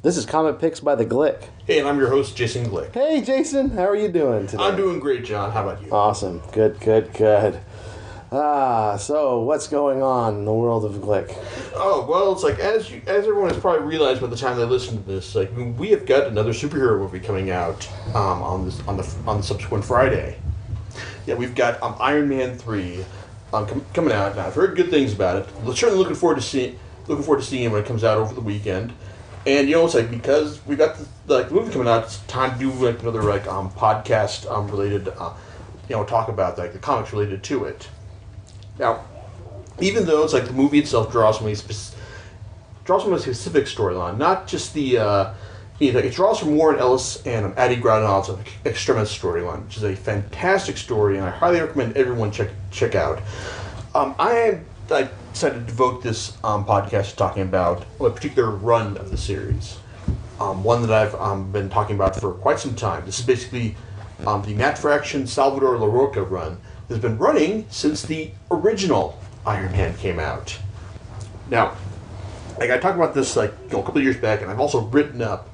This is Comic Picks by the Glick. Hey, and I'm your host, Jason Glick. Hey, Jason. How are you doing today? I'm doing great, John. How about you? Awesome. Good. So what's going on in the world of Glick? Oh, well, it's like, as everyone has probably realized by the time they listen to this, like, we have got another superhero movie coming out on the subsequent Friday. Yeah, we've got Iron Man 3 coming out. Now, I've heard good things about it. We're certainly looking forward to seeing it when it comes out over the weekend. And, it's like, because we got the movie coming out, it's time to do another podcast related, talk about the comics related to it. Now, even though it's like the movie itself draws from a specific storyline, not just it draws from Warren Ellis and Adi Gradonov's Extremis storyline, which is a fantastic story, and I highly recommend everyone check out. I decided to devote this podcast to talking about a particular run of the series, one that I've been talking about for quite some time. This is basically the Matt Fraction Salvador Larroca run has been running since the original Iron Man came out. Now, I talked about this a couple of years back, and I've also written up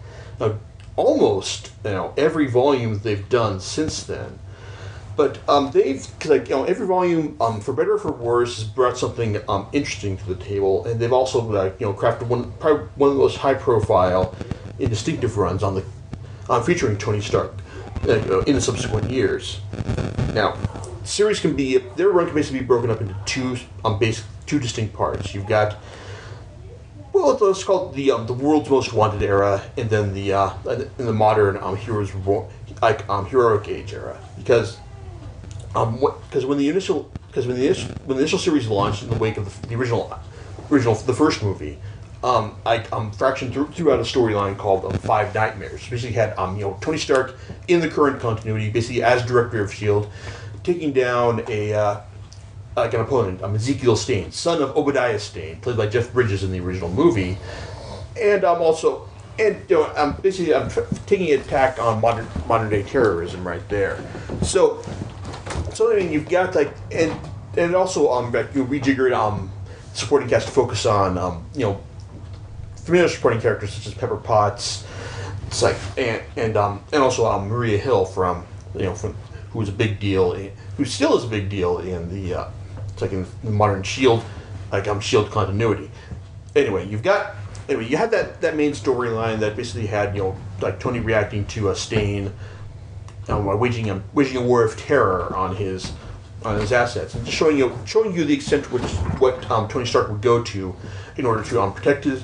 almost every volume that they've done since then. But every volume, for better or for worse, has brought something interesting to the table, and they've also crafted probably one of the most high profile and distinctive runs featuring Tony Stark in the subsequent years. Now, their run can basically be broken up into two distinct parts. You've got, let's call it the world's most wanted era, and then in the modern heroic age era. Because when the initial series launched in the wake of the first movie, Fraction threw out a storyline called Five Nightmares. Basically had Tony Stark in the current continuity, basically as director of S.H.I.E.L.D., taking down an opponent, Ezekiel Stane, son of Obadiah Stane, played by Jeff Bridges in the original movie, and basically taking an attack on modern day terrorism right there. So I mean, you've got and also you rejiggered supporting cast to focus on familiar supporting characters such as Pepper Potts, it's like and also Maria Hill from who was a big deal, who still is a big deal in the in the modern S.H.I.E.L.D. S.H.I.E.L.D. continuity. Anyway, you had that main storyline that basically had Tony reacting to Stane, waging a war of terror on his assets, and just showing you the extent to which what Tony Stark would go to in order to protect his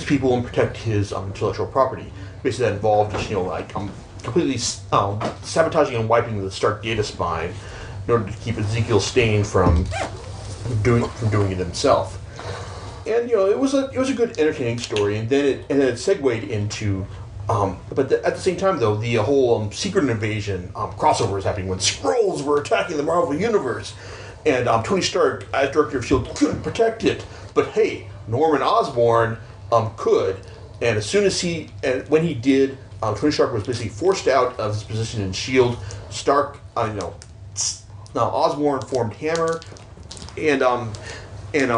people and protect his intellectual property. Basically, that involved completely sabotaging and wiping the Stark data spine in order to keep Ezekiel Stane from doing it himself. And it was a good, entertaining story, and then it segued into. But at the same time, though, the whole Secret Invasion crossover is happening when Skrulls were attacking the Marvel Universe, and Tony Stark, as director of S.H.I.E.L.D., couldn't protect it. But hey, Norman Osborn could, and when he did, Tony Stark was basically forced out of his position in S.H.I.E.L.D. Osborn formed Hammer, and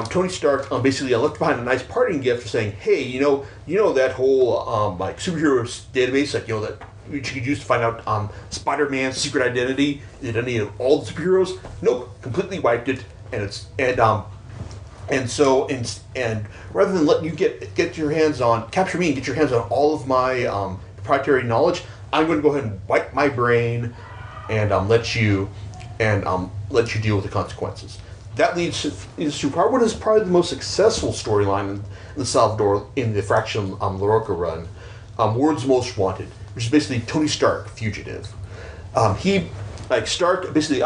Tony Stark basically left behind a nice parting gift saying, hey, that whole superhero database that you could use to find out Spider-Man's secret identity, the identity of all the superheroes. Nope, completely wiped it, and rather than let you get your hands on capture me and get your hands on all of my proprietary knowledge, I'm going to go ahead and wipe my brain and let you deal with the consequences. That leads to what is probably the most successful storyline in the Fraction Larroca run, World's Most Wanted, which is basically Tony Stark, fugitive. Stark basically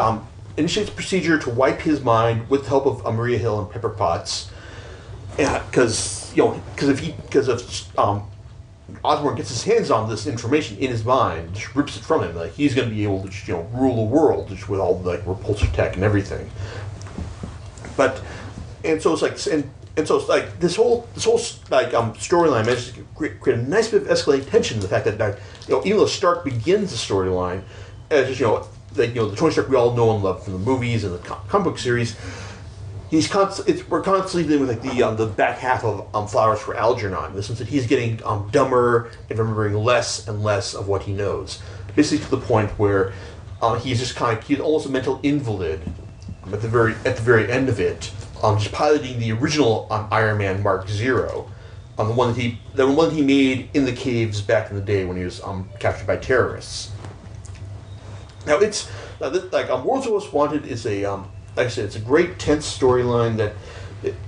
initiates a procedure to wipe his mind with the help of Maria Hill and Pepper Potts, because Osborn gets his hands on this information in his mind, just rips it from him. He's going to be able to rule the world just with all the repulsor tech and everything. This whole storyline manages to create a nice bit of escalating tension in the fact that even though Stark begins the storyline as the Tony Stark we all know and love from the movies and the comic book series, we're constantly dealing with like the back half of Flowers for Algernon. In the sense that he's getting dumber and remembering less and less of what he knows, basically to the point where he's just he's almost a mental invalid at the very end of it, just piloting the original Iron Man Mark Zero, the one that he made in the caves back in the day when he was captured by terrorists. Now it's World's Most Wanted is a like I said, it's a great tense storyline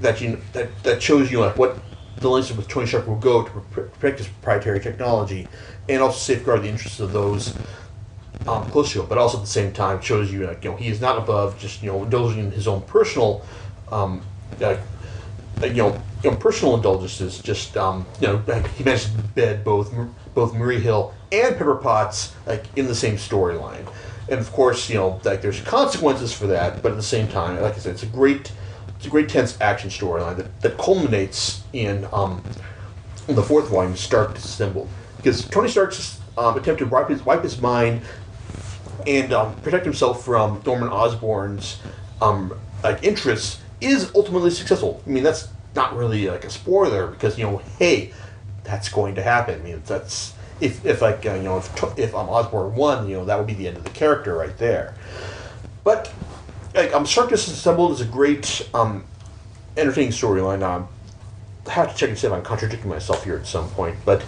that shows you like what the lengths with Tony Stark will go to protect his proprietary technology and also safeguard the interests of those close to him, but also at the same time shows you he is not above just indulging in his own personal personal indulgences. Just he managed to bed both Marie Hill and Pepper Potts in the same storyline. And of course, there's consequences for that, but at the same time, like I said, it's a great tense action storyline that culminates in the fourth volume, Stark Disassembled, because Tony Stark's attempt to wipe his mind and protect himself from Norman Osborn's interests is ultimately successful. I mean, that's not really a spoiler because hey, that's going to happen. I mean, that's. If Osborn won, that would be the end of the character right there. But Stark Disassembled is a great, entertaining storyline. I have to check and see if I'm contradicting myself here at some point. But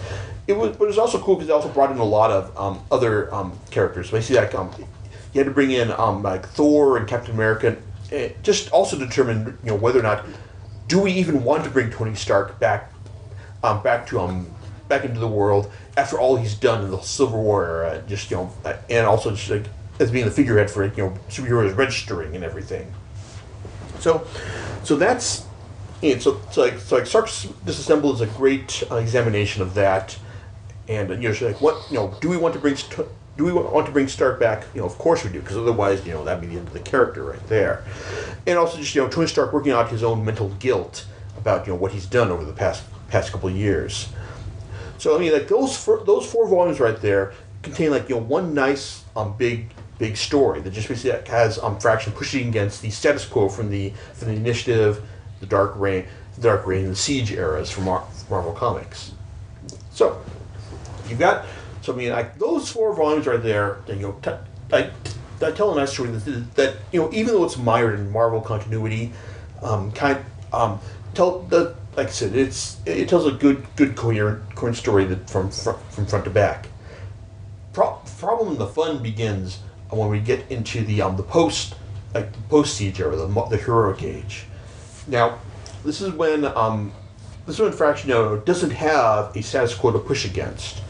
it was also cool because it also brought in a lot of other characters. Basically, you had to bring in Thor and Captain America, just also determine whether or not do we even want to bring Tony Stark back into the world after all he's done in the Civil War era, and also just as being the figurehead for superheroes registering and everything. So that's Stark Disassembled is a great examination of that, and do we want to bring Stark back? Of course we do, because otherwise that'd be the end of the character right there, and also just Tony Stark working out his own mental guilt about what he's done over the past couple of years. So I mean, those four volumes right there contain one nice big story that just basically has Fraction pushing against the status quo from the Initiative, the Dark Reign, and the Siege eras from Marvel Comics. So you got those four volumes right there. I tell a nice story that even though it's mired in Marvel continuity, like I said, it tells a good coherent story from front to back. Problem and the fun begins when we get into the post siege era, the heroic age. Now, this is when Fraction doesn't have a status quo to push against.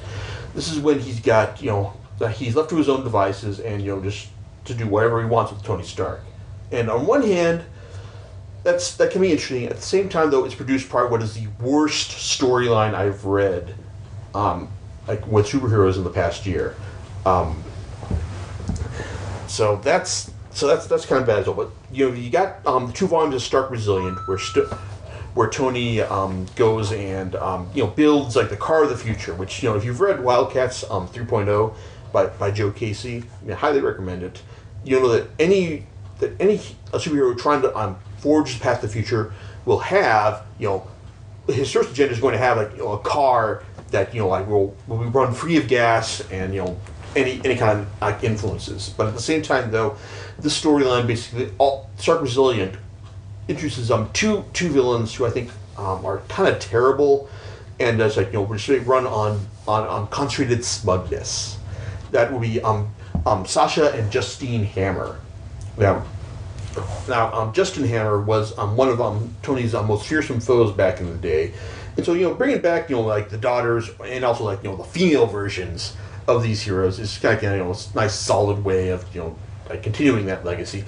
This is when he's got he's left to his own devices and just to do whatever he wants with Tony Stark. And on one hand, that can be interesting. At the same time, though, it's produced probably what is the worst storyline I've read, with superheroes in the past year. So that's kind of bad as well. But you got the 2 volumes of Stark Resilient, where Tony goes and builds the car of the future. Which if you've read Wildcats 3.0 by Joe Casey, I highly recommend it. That any superhero trying to forge the path to the future will have his first agenda is going to have a car that will be run free of gas and any kind of influences. But at the same time, though, this storyline basically Stark Resilient introduces two villains who I think are kind of terrible and just we're just run on concentrated smugness. That will be Sasha and Justine Hammer. Now, Justin Hammer was one of Tony's most fearsome foes back in the day, and so bringing back the daughters and also the female versions of these heroes is kind of a nice solid way of continuing that legacy.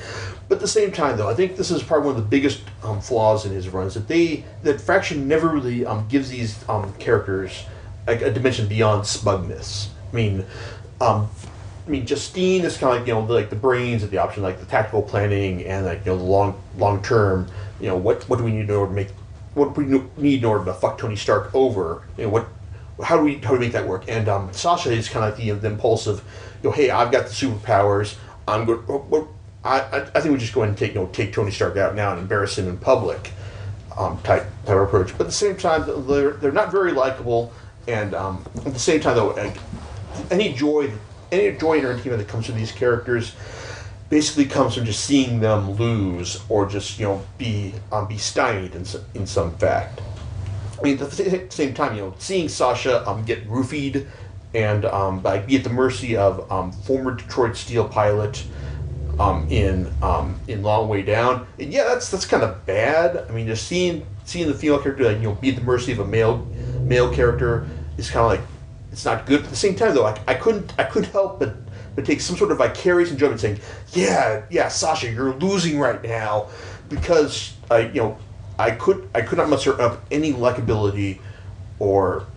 But at the same time, though, I think this is probably one of the biggest flaws in his runs that Fraction never really gives these characters a dimension beyond smugness. I mean, Justine is kind of like the brains of the option, like the tactical planning and the long term. What do we need in order to make? What we need in order to fuck Tony Stark over? How do we make that work? And Sasha is kind of like the impulsive. Hey, I've got the superpowers. I think we just go ahead and take Tony Stark out now and embarrass him in public, type approach. But at the same time, they're not very likable, and at the same time though, any joy in entertainment that comes from these characters basically comes from just seeing them lose or just be stymied in some fact. I mean, at the same time, seeing Sasha get roofied and be at the mercy of former Detroit Steel pilot in Long Way Down. And yeah, that's kind of bad. I mean, just seeing the female character be at the mercy of a male character is kind of like, it's not good. But at the same time, though, I couldn't help but take some sort of vicarious enjoyment, saying, yeah, Sasha, you're losing right now, because I could not muster up any likability or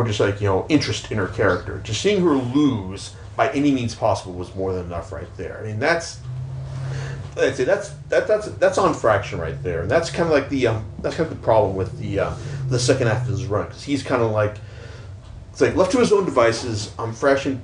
just interest in her character. Just seeing her lose by any means possible was more than enough right there. I mean, that's on Fraction right there, and that's kind of like the problem with the second half of his run, because he's kind of like, it's like left to his own devices. Fraction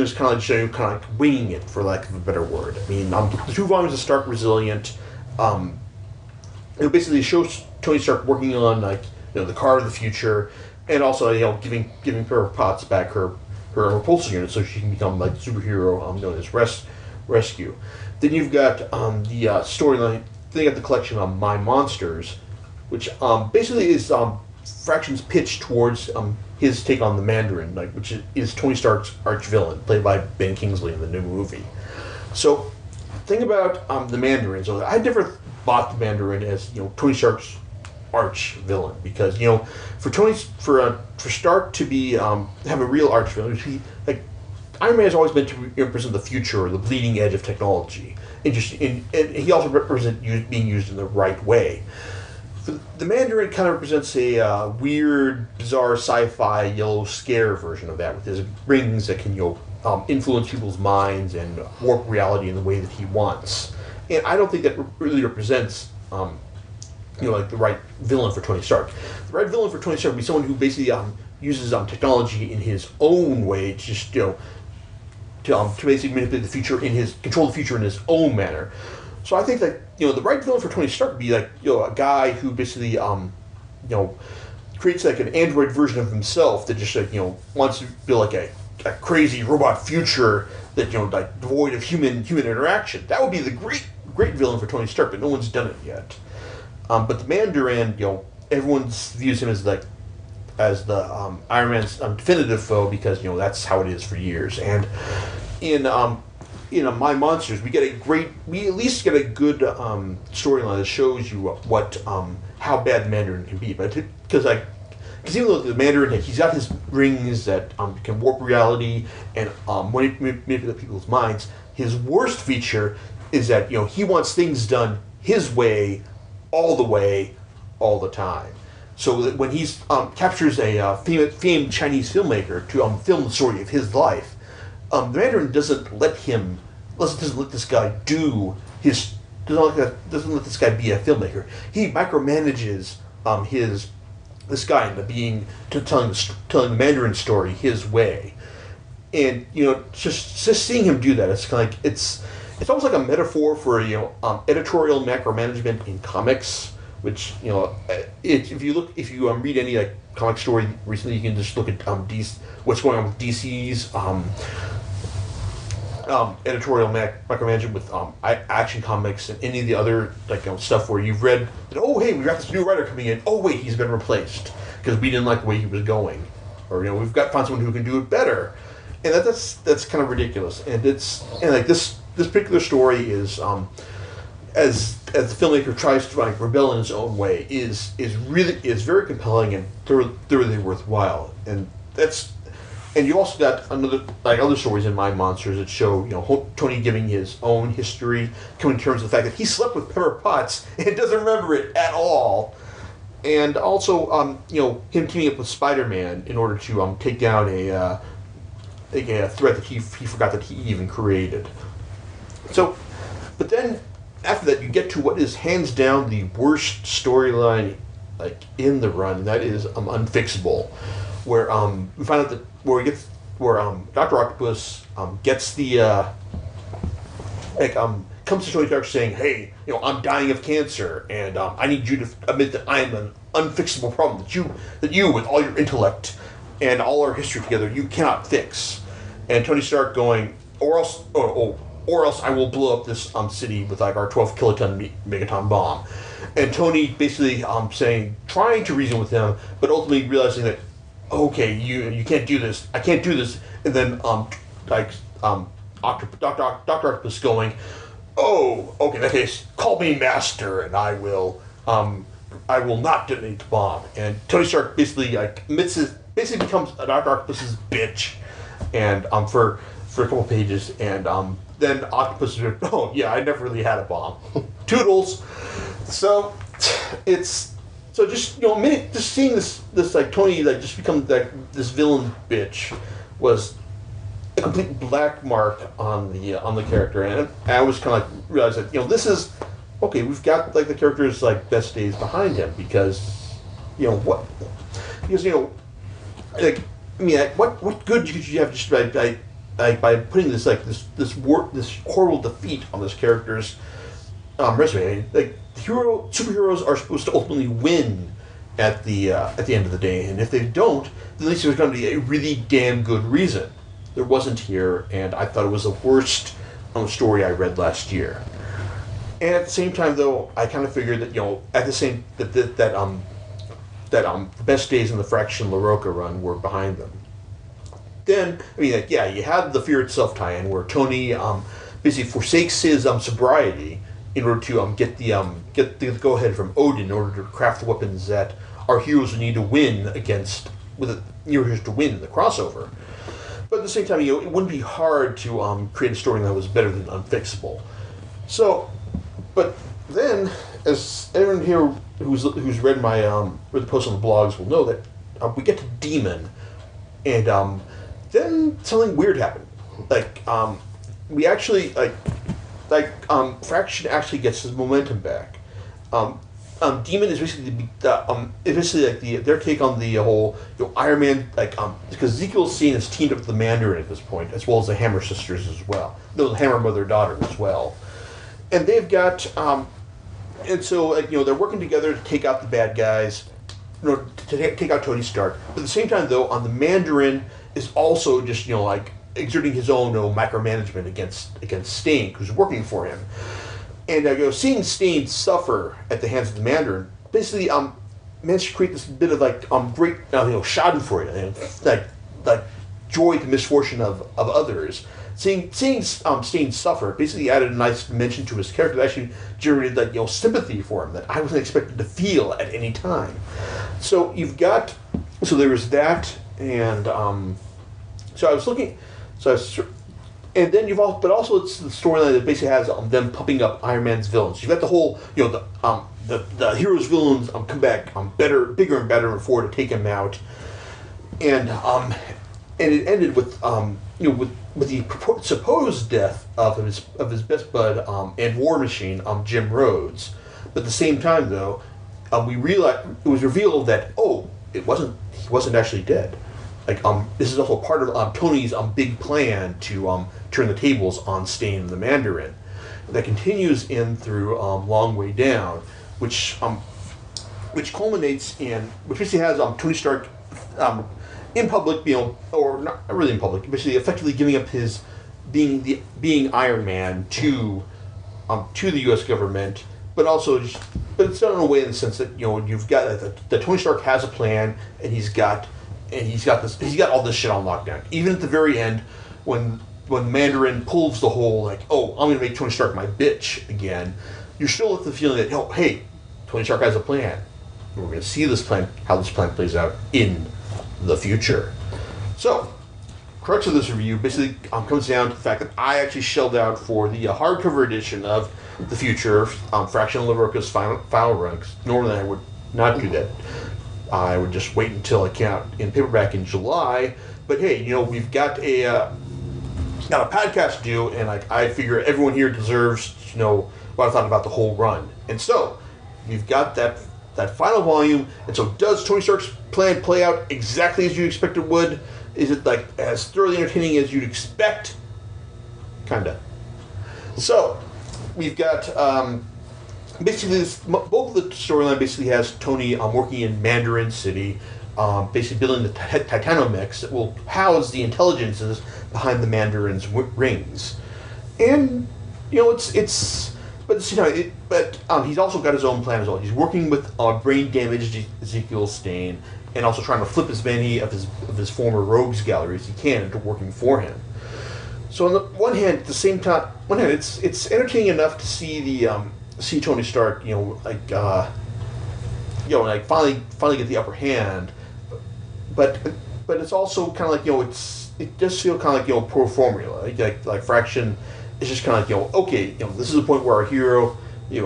is kind of like winging it, for lack of a better word. I mean, the 2 volumes of Stark Resilient, it basically shows Tony Stark working on the car of the future, and also giving Pepper Potts back her repulsor unit so she can become the superhero known as Rescue. Then you've got the storyline. Then you got the collection on My Monsters, which basically is Fraction's pitch towards his take on the Mandarin, which is Tony Stark's arch villain, played by Ben Kingsley in the new movie. So, thing about the Mandarin. So I never bought the Mandarin as Tony Stark's arch villain, because for Stark to be have a real arch villain, Iron Man has always been to represent the future or the bleeding edge of technology, and he also represents being used in the right way. The Mandarin kind of represents a weird, bizarre sci-fi yellow scare version of that, with his rings that can influence people's minds and warp reality in the way that he wants. And I don't think that really represents the right villain for Tony Stark. The right villain for Tony Stark would be someone who basically uses technology in his own way, just to basically manipulate the future control the future in his own manner. So I think that the right villain for Tony Stark would be a guy who basically creates an android version of himself that just wants to build a crazy robot future that devoid of human interaction. That would be the great villain for Tony Stark, but no one's done it yet. But the Mandarin, everyone views him as the Iron Man's definitive foe, because that's how it is for years. And in My Monsters, we at least get a good storyline that shows you what how bad the Mandarin can be. But because even though the Mandarin, he's got his rings that can warp reality and manipulate people's minds, his worst feature is that he wants things done his way, all the time. So that when he captures a famed Chinese filmmaker to film the story of his life, the Mandarin doesn't let this guy doesn't let this guy be a filmmaker. He micromanages this guy into telling the Mandarin story his way, and just seeing him do that, it's kind of it's almost like a metaphor for editorial macromanagement in comics. Which if you read any comic story recently, you can just look at what's going on with DC's editorial micromanagement with Action Comics and any of the other stuff where you've read that, oh hey, we got this new writer coming in, oh wait, he's been replaced because we didn't like the way he was going, or we've got to find someone who can do it better, and that's kind of ridiculous. And this particular story is as the filmmaker tries to rebel in his own way is very compelling and thoroughly worthwhile. And you also got other stories in My Monsters that show Tony giving his own history, coming to terms with the fact that he slept with Pepper Potts and doesn't remember it at all, and also him teaming up with Spider-Man in order to take down a threat that he forgot that he even created. So, but then after that, you get to what is hands down the worst storyline in the run, and that is Unfixable, where we find out that where Dr. Octopus gets the comes to Tony Stark saying, "Hey, I'm dying of cancer, and I need you to admit that I am an unfixable problem that you with all your intellect and all our history together, you cannot fix." And Tony Stark going, "Or else, or else I will blow up this city with like our 12 kiloton megaton bomb." And Tony basically trying to reason with him, but ultimately realizing that, okay, you can't do this. I can't do this. And then Doctor Octopus going, "Oh, okay, in that case, call me Master, and I will not detonate the bomb." And Tony Stark basically basically becomes Doctor Octopus's bitch, and for a couple pages, and then Octopus is, "Oh yeah, I never really had a bomb." Toodles. So it's just just seeing this like Tony like just become like this villain bitch was a complete black mark on the character, and I was kind of like realized that this is okay. We've got like the character's like best days behind him because what what good could you have just by putting this like this horrible defeat on this character's resume? I mean, like superheroes are supposed to ultimately win at the end of the day, and if they don't, then at least there's going to be a really damn good reason. There wasn't here, and I thought it was the worst story I read last year. And at the same time, though, I kind of figured that at the same that the best days in the Fraction Larroca run were behind them. Then you had the Fear Itself tie-in where Tony basically forsakes his sobriety in order to get the go ahead from Odin in order to craft the weapons that our heroes would need to win heroes to win in the crossover. But at the same time, it wouldn't be hard to create a story that was better than Unfixable. So, but then, as everyone here who's read read the posts on the blogs will know that we get to Demon, and then something weird happened. Like we actually Fraction actually gets his momentum back. Demon is basically their take on the whole Iron Man because Ezekiel's scene is teamed up with the Mandarin at this point, as well as the Hammer sisters as well, the Hammer mother-daughter as well, and they've got and so they're working together to take out the bad guys, to take out Tony Stark. But at the same time, though, the Mandarin is also just exerting his own micromanagement against Stain, who's working for him. And seeing Stain suffer at the hands of the Mandarin, basically managed to create this bit of great Schadenfreude, like joy to misfortune of others. Seeing Stain suffer basically added a nice dimension to his character that actually generated sympathy for him that I wasn't expected to feel at any time. So there was that, and so I was looking, and then but also it's the storyline that basically has them pumping up Iron Man's villains. You've got the whole, the hero's villains come back bigger and better and forward to take him out, and it ended with with the supposed death of his best bud and War Machine, Jim Rhodes. But at the same time, though, we realized it was revealed that he wasn't actually dead. This is also part of Tony's big plan to turn the tables on Stain and the Mandarin. That continues in through Long Way Down, which culminates in which basically has Tony Stark in public, or not really in public, basically effectively giving up his being Iron Man to the U.S. government, but it's done in a way in the sense that you've got that Tony Stark has a plan, and he's got all this shit on lockdown. Even at the very end, when Mandarin pulls the whole I'm going to make Tony Stark my bitch again, you're still with the feeling that hey, Tony Stark has a plan. We're going to see how this plan plays out in the future. So, crux of this review basically comes down to the fact that I actually shelled out for the hardcover edition of The Future, Fraction Larroca's final run, because normally I would not do that. I would just wait until it came out in paperback in July. But hey, we've got a podcast to do, and I figure everyone here deserves to know what I thought about the whole run. And so, we've got that final volume. And so, does Tony Stark's plan play out exactly as you expect it would? Is it as thoroughly entertaining as you'd expect? Kinda. So we've got basically both of the storyline basically has Tony working in Mandarin City, basically building the Titanomechs that will house the intelligences behind the Mandarin's rings, and it's but at the same time, he's also got his own plan as well. He's working with brain damaged Ezekiel Stain, and also trying to flip as many of his former rogues gallery as he can into working for him. So on the one hand, at the same time, it's entertaining enough to see see Tony Stark, finally get the upper hand, but it's also kind of it does feel kind of pro formula, like Fraction is just kind of okay, this is a point where our hero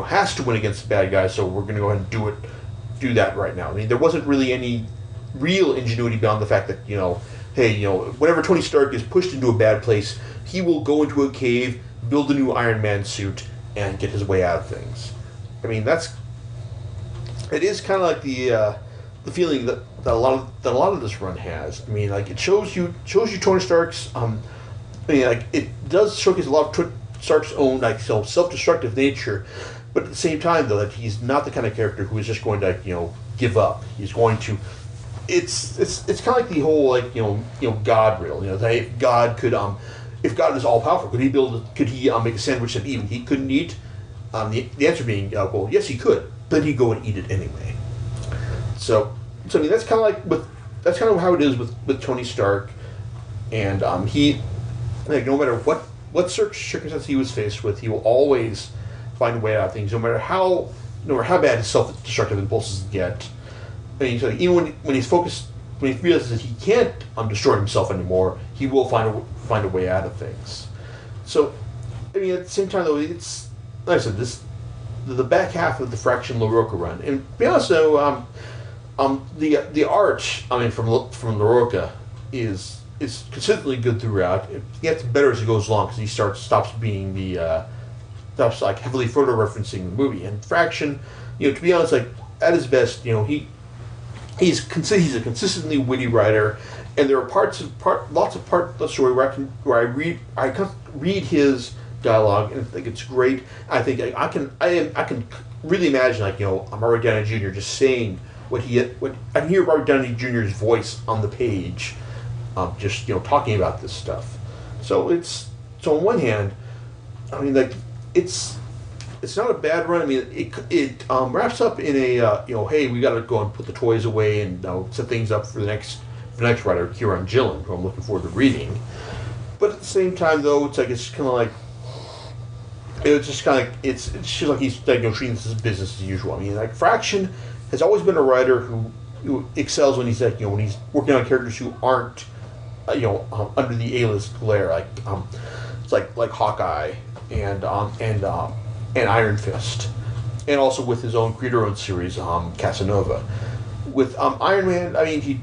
has to win against the bad guy, so we're going to go ahead and do that right now. I mean, there wasn't really any real ingenuity beyond the fact that hey, whenever Tony Stark is pushed into a bad place, he will go into a cave, build a new Iron Man suit, and get his way out of things. I mean, it is kind of like the feeling that a lot of this run has. I mean, like it shows you Tony Stark's. It does showcase a lot of Stark's own self-destructive nature, but at the same time, though, that he's not the kind of character who is just going to give up. He's going to. It's kind of like the whole God riddle. That if God could if God is all powerful, could he make a sandwich that even he couldn't eat? The answer being well, yes, he could, but he'd go and eat it anyway. So I mean that's kind of how it is with Tony Stark, and he no matter what circumstance he was faced with, he will always find a way out of things, no matter how bad his self-destructive impulses get. I mean, so even when he's focused, when he realizes that he can't destroy himself anymore, he will find a way out of things. So, I mean, at the same time, though, it's like I said, the back half of the Fraction Larroca run, and to be honest, though, the art, I mean, from Larroca is consistently good throughout. It gets better as it goes along because he stops being stops heavily photo referencing the movie. And Fraction, to be honest, at his best, he's a consistently witty writer, and there are lots of parts of the story where I read his dialogue and I think it's great. I think I can really imagine Robert Downey Jr. just saying what I can hear Robert Downey Jr.'s voice on the page, just talking about this stuff. So on one hand, I mean it's not a bad run. I mean it wraps up in a hey, we got to go and put the toys away and set things up for the next writer, Kieran Gillen, who I'm looking forward to reading. But at the same time, though, it's kind of like it's just like he's treating this as business as usual. I mean, Fraction has always been a writer who excels when he's when he's working on characters who aren't under the A-list glare, it's like Hawkeye and Iron Fist, and also with his own creator-owned series, Casanova. With Iron Man, I mean, he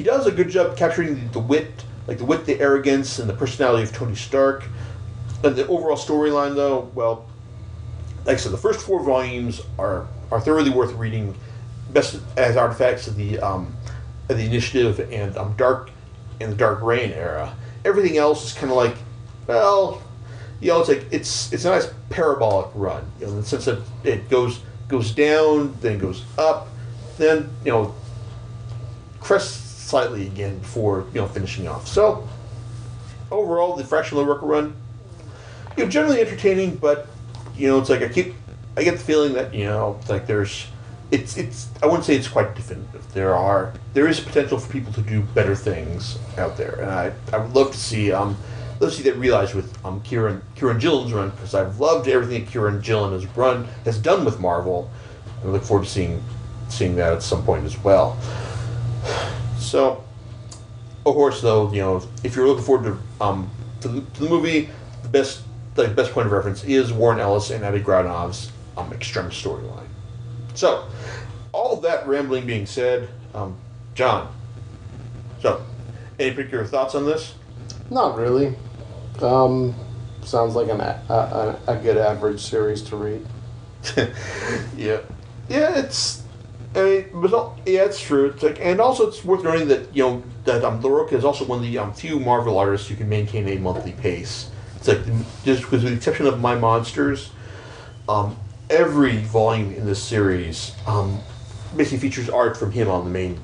does a good job capturing the wit, the arrogance, and the personality of Tony Stark. And the overall storyline, though, well, like I said, the first 4 volumes are thoroughly worth reading, best as artifacts of the Initiative and the Dark Reign era. Everything else is kind of like, well, it's a nice parabolic run, in the sense that it goes down, then goes up, then crests slightly again before finishing off. So overall, the Fraction Larroca run, generally entertaining, but it's like I get the feeling that there's I wouldn't say it's quite definitive. There is potential for people to do better things out there, and I would love to see that realized with Kieran Gillen's run, because I've loved everything that Kieran Gillen has done with Marvel. I look forward to seeing that at some point as well. So, of course, though, if you're looking forward to the movie, the best point of reference is Warren Ellis and Eddie Gradonov's Extremis storyline. So, all of that rambling being said, John, so any particular thoughts on this? Not really. Sounds like a good average series to read. Yeah, it's. I mean, it's true. It's and also it's worth noting that that Larroca is also one of the few Marvel artists who can maintain a monthly pace. it's like just with the exception of My Monsters, every volume in this series basically features art from him on the main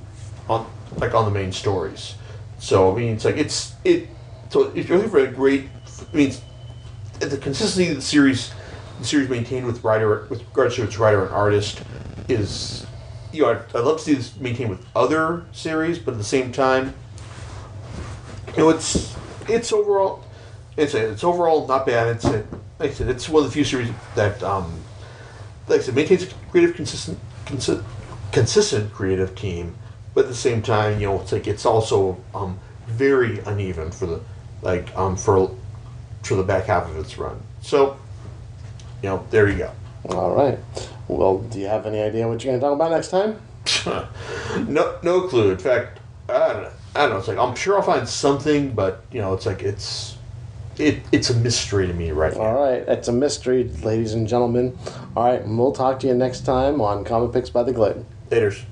on the main stories. So I mean, it's like So if you're looking for a great, I mean, the consistency of the series maintained with regards to its writer and artist is, I'd love to see this maintained with other series, but at the same time, it's overall, it's overall not bad. Like I said, it's one of the few series that, like I said, maintains a consistent creative team, but at the same time, it's like it's also very uneven for the for the back half of its run. So, there you go. All right. Well, do you have any idea what you're going to talk about next time? No clue. In fact, I don't know. It's like I'm sure I'll find something, but it's like it's a mystery to me right now. All right, it's a mystery, ladies and gentlemen. All right, and we'll talk to you next time on Comic Picks by the Glade. Laters.